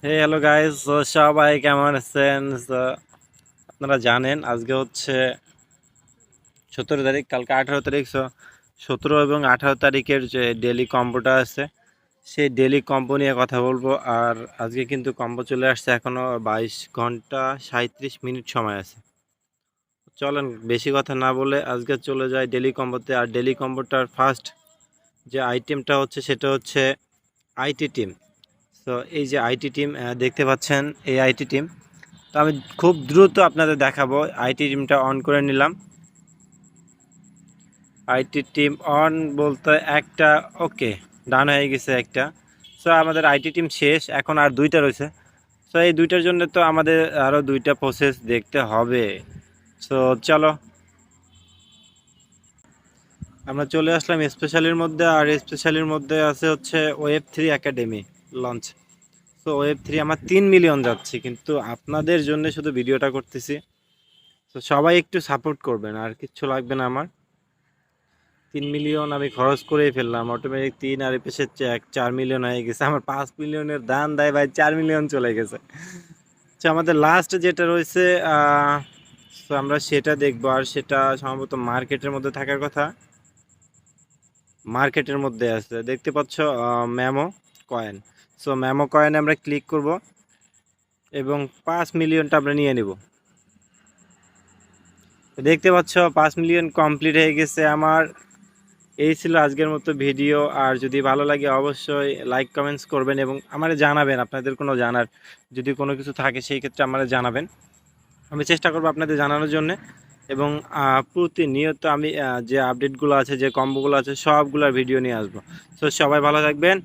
Hello guys, তো সবাই কেমন আছেন? তো আপনারা জানেন আজকে হচ্ছে 17 তারিখ, কালকে 18 তারিখ। 17 এবং 18 তারিখের যে ডেলি কম্বোটা আছে সেই ডেলি কম্বো নিয়ে কথা বলবো। আর আজকে কিন্তু কম্বো চলে আসছে, এখনো 22 ঘন্টা 37 মিনিট সময় আছে। চলেন বেশি কথা না বলে আজকে চলে যায় ডেলি কম্বোতে। আর ডেলি কম্বোটার ফার্স্ট যে আইটেমটা হচ্ছে সেটা হচ্ছে আইটি টিম। তো এই যে আইটি টিম দেখতে পাচ্ছেন, এই আইটি টিম তো আমি খুব দ্রুত আপনাদের দেখাবো। আইটি টিমটা অন করে নিলাম। আইটি টিম অন বলতে একটা ওকে ডান হয়ে গেছে একটা। সো আমাদের আইটি টিম শেষ, এখন আর দুইটা রয়েছে। সো এই দুইটার জন্য তো আমাদের আরও দুইটা প্রসেস দেখতে হবে। সো চলো আমরা চলে আসলাম স্পেশালির মধ্যে। আর স্পেশালির মধ্যে আছে হচ্ছে ওয়েব 3 একাডেমি লঞ্চ। তো ওয়েব 3 আমার 3 মিলিয়ন যাচ্ছে, কিন্তু আপনাদের জন্য শুধু ভিডিওটা করতেছি। তো সবাই একটু সাপোর্ট করবেন, আর কিচ্ছু লাগবে না আমার। 3 মিলিয়ন আমি খরচ করেই ফেললাম অটোমেটিক। 3 আর পেশে 4 মিলিয়ন হয়ে গেছে। আমার 5 মিলিয়নের দান দেয় ভাই, 4 মিলিয়ন চলে গেছে। আচ্ছা, আমাদের লাস্ট যেটা রয়েছে তো আমরা সেটা দেখবো। আর সেটা সম্ভবত মার্কেটের মধ্যে থাকার কথা। মার্কেটের মধ্যে আছে, দেখতে পাচ্ছ ম্যামো কয়েন। সো ম্যামো কয়েনে আমরা ক্লিক করব এবং 5 মিলিয়নটা আমরা নিয়ে নিব। দেখতে পাচ্ছ 5 মিলিয়ন কমপ্লিট হয়ে গেছে আমার। এই ছিল আজকের মতো ভিডিও। আর যদি ভালো লাগে অবশ্যই লাইক কমেন্টস করবেন এবং আমারে জানাবেন আপনাদের কোনো জানার যদি কোনো কিছু থাকে, সেই ক্ষেত্রে আমারে জানাবেন। আমি চেষ্টা করব আপনাদের জানানোর জন্য। এবং প্রতিনিয়ত আমি যে আপডেটগুলো আছে, যে কম্বোগুলো আছে, সবগুলোর ভিডিও নিয়ে আসবো। তো সবাই ভালো থাকবেন।